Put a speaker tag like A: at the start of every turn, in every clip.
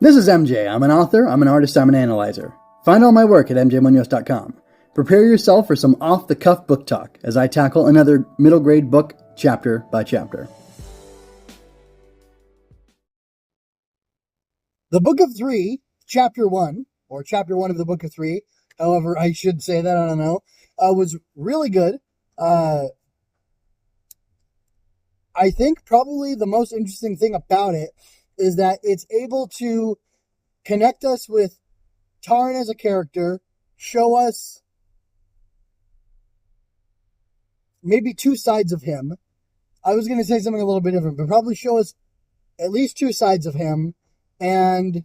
A: This is MJ. I'm an author, I'm an artist, I'm an analyzer. Find all my work at mjmunoz.com. Prepare yourself for some off-the-cuff book talk as I tackle another middle grade book chapter by chapter. The Book of Three, Chapter 1, or Chapter 1 of the Book of Three, however I should say that, I don't know, was really good. I think probably the most interesting thing about it is that it's able to connect us with Taran as a character, show us maybe two sides of him. I was going to say something a little bit different, but probably show us at least two sides of him and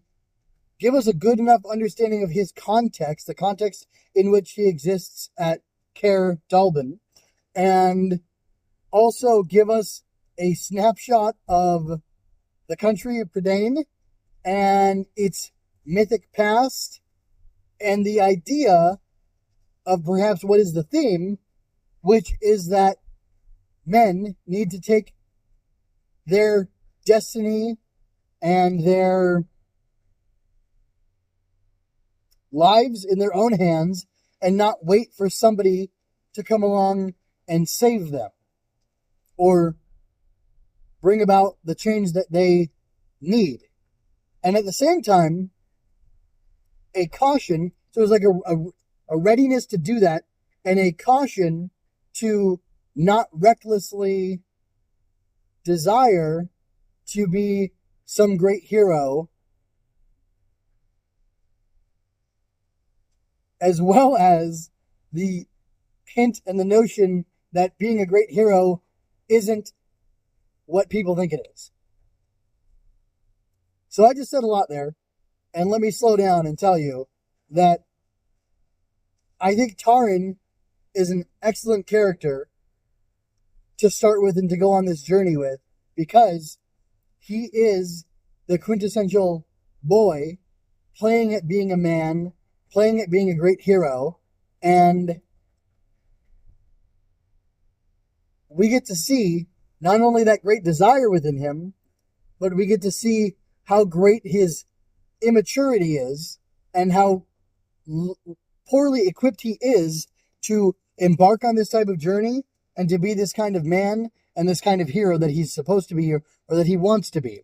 A: give us a good enough understanding of his context, the context in which he exists at Caer Dallben, and also give us a snapshot of the country of Prydain and its mythic past, and the idea of perhaps what is the theme, which is that men need to take their destiny and their lives in their own hands and not wait for somebody to come along and save them or bring about the change that they need. And at the same time, a caution, so it's like a readiness to do that, and a caution to not recklessly desire to be some great hero, as well as the hint and the notion that being a great hero isn't what people think it is. So I just said a lot there, and let me slow down and tell you that I think Taran is an excellent character to start with and to go on this journey with, because he is the quintessential boy playing at being a man, playing at being a great hero, and we get to see not only that great desire within him, but we get to see how great his immaturity is and how poorly equipped he is to embark on this type of journey and to be this kind of man and this kind of hero that he's supposed to be or that he wants to be.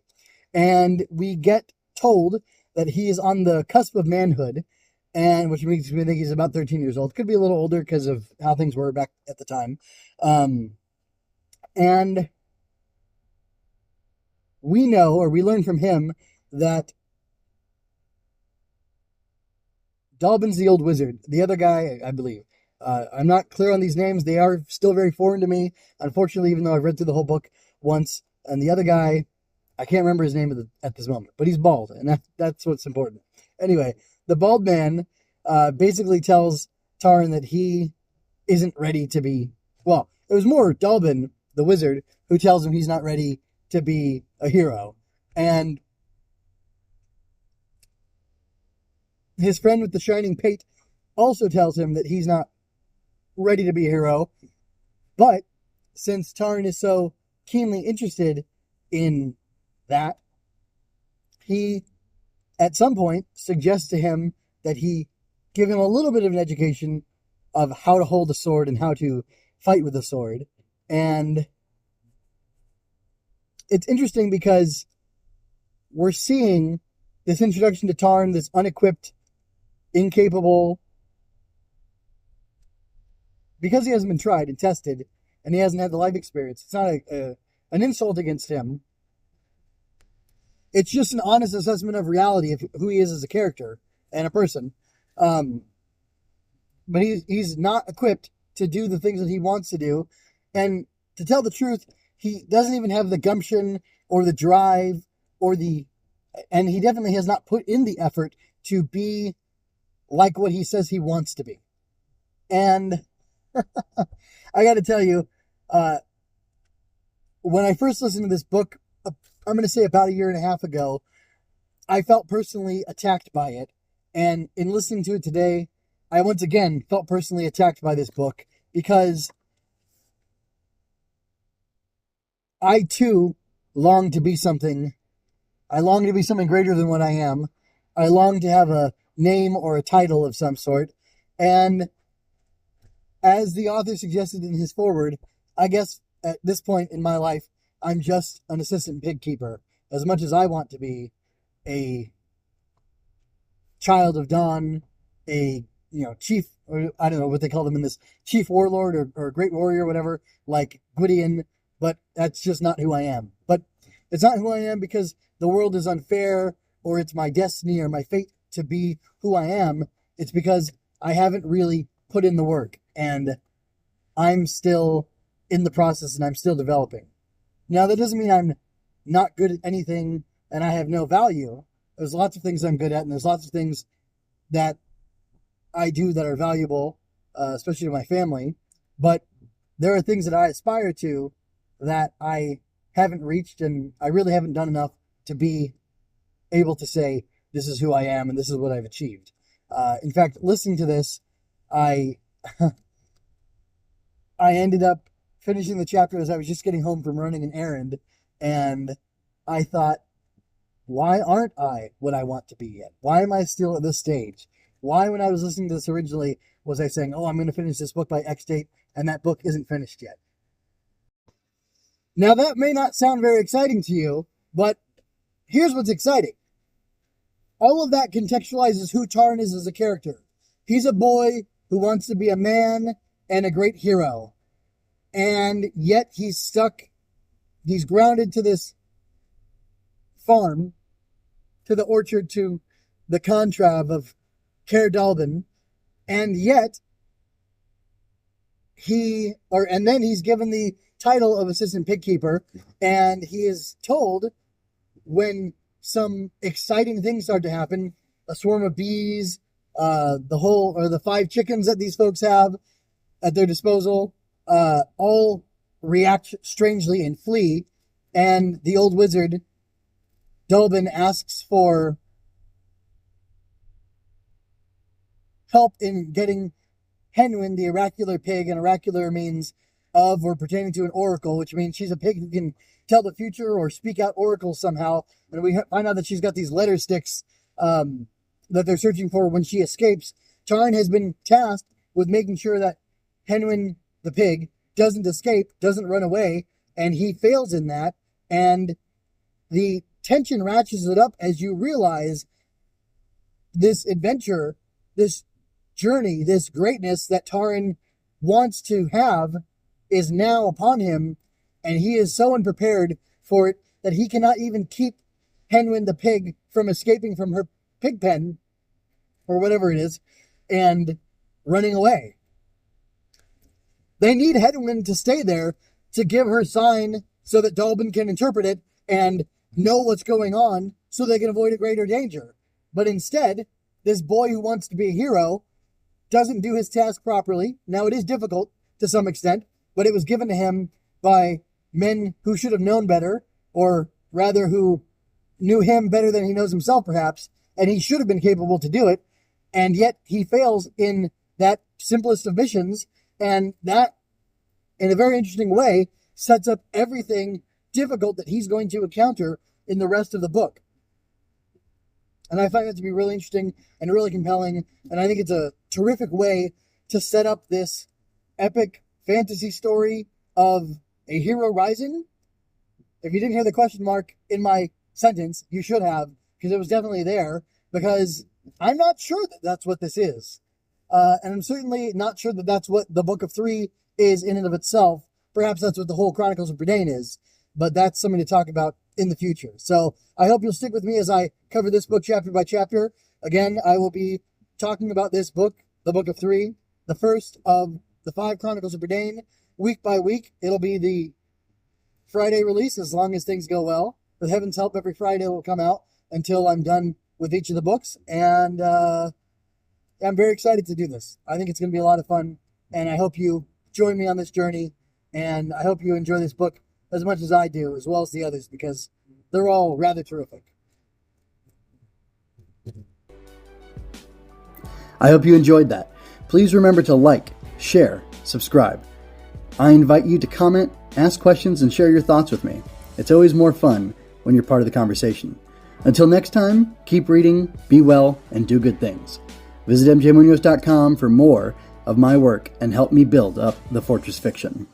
A: And we get told that he is on the cusp of manhood, and which makes me think he's about 13 years old. Could be a little older because of how things were back at the time. And we know, or we learn from him, that Dallben's the old wizard. The other guy, I believe. I'm not clear on these names. They are still very foreign to me, unfortunately, even though I've read through the whole book once. And the other guy, I can't remember his name at this moment, but he's bald, and that's what's important. Anyway, the bald man basically tells Taran that he isn't ready to be... Well, it was more Dallben, the wizard, who tells him he's not ready to be a hero. And his friend with the shining pate also tells him that he's not ready to be a hero. But since Taran is so keenly interested in that, he, at some point, suggests to him that he give him a little bit of an education of how to hold a sword and how to fight with a sword. And it's interesting because we're seeing this introduction to Taran, this unequipped, incapable, because he hasn't been tried and tested, and he hasn't had the life experience. It's not an insult against him. It's just an honest assessment of reality of who he is as a character and a person. But he's not equipped to do the things that he wants to do. And to tell the truth, he doesn't even have the gumption or the drive and he definitely has not put in the effort to be like what he says he wants to be. And I got to tell you, when I first listened to this book, I'm going to say about a year and a half ago, I felt personally attacked by it. And in listening to it today, I once again felt personally attacked by this book because I too long to be something I long to be something greater than what I am. I long to have a name or a title of some sort. And as the author suggested in his foreword, I guess at this point in my life, I'm just an assistant pig keeper. As much as I want to be a child of dawn, a chief, or I don't know what they call them in this, chief warlord or great warrior, whatever, like Gwydion, but that's just not who I am. But it's not who I am because the world is unfair, or it's my destiny or my fate to be who I am. It's because I haven't really put in the work, and I'm still in the process, and I'm still developing. Now, that doesn't mean I'm not good at anything and I have no value. There's lots of things I'm good at, and there's lots of things that I do that are valuable, especially to my family. But there are things that I aspire to that I haven't reached, and I really haven't done enough to be able to say, this is who I am and this is what I've achieved. In fact, listening to this, I ended up finishing the chapter as I was just getting home from running an errand, and I thought, why aren't I what I want to be yet? Why am I still at this stage? Why, when I was listening to this originally, was I saying, I'm going to finish this book by X date, and that book isn't finished yet? Now, that may not sound very exciting to you, but here's what's exciting. All of that contextualizes who Taran is as a character. He's a boy who wants to be a man and a great hero. And yet he's stuck, he's grounded to this farm, to the orchard, to the contrave of Caer Dallben. And yet, then he's given the title of assistant pig keeper, and he is told when some exciting things start to happen, a swarm of bees, the 5 chickens that these folks have at their disposal, all react strangely and flee, and the old wizard, Dallben, asks for help in getting Henwin, the oracular pig, and oracular means of or pertaining to an oracle, which means she's a pig who can tell the future or speak out oracles somehow. And we find out that she's got these letter sticks that they're searching for when she escapes. Taran has been tasked with making sure that Henwin, the pig, doesn't escape, doesn't run away, and he fails in that. And the tension ratchets it up as you realize this adventure, this journey, this greatness that Taran wants to have is now upon him, and he is so unprepared for it that he cannot even keep Henwin the pig from escaping from her pig pen, or whatever it is, and running away. They need Henwin to stay there to give her sign so that Dallben can interpret it and know what's going on so they can avoid a greater danger. But instead, this boy who wants to be a hero doesn't do his task properly. Now, it is difficult to some extent, but it was given to him by men who should have known better, or rather who knew him better than he knows himself, perhaps, and he should have been capable to do it, and yet he fails in that simplest of missions, and that, in a very interesting way, sets up everything difficult that he's going to encounter in the rest of the book. And I find that to be really interesting and really compelling, and I think it's a terrific way to set up this epic fantasy story of a hero rising. If you didn't hear the question mark in my sentence, you should have, because it was definitely there, because I'm not sure that that's what this is. And I'm certainly not sure that that's what the Book of 3 is in and of itself. Perhaps that's what the whole Chronicles of Brydain is, but that's something to talk about in the future. So I hope you'll stick with me as I cover this book chapter by chapter. Again, I will be talking about this book, the Book of 3, the first of the 5 Chronicles of Brydain, week by week. It'll be the Friday release as long as things go well. With Heaven's help, every Friday will come out until I'm done with each of the books. And I'm very excited to do this. I think it's going to be a lot of fun. And I hope you join me on this journey. And I hope you enjoy this book as much as I do, as well as the others, because they're all rather terrific. I hope you enjoyed that. Please remember to like, share, subscribe. I invite you to comment, ask questions, and share your thoughts with me. It's always more fun when you're part of the conversation. Until next time, keep reading, be well, and do good things. Visit mjmunoz.com for more of my work and help me build up the Fortress Fiction.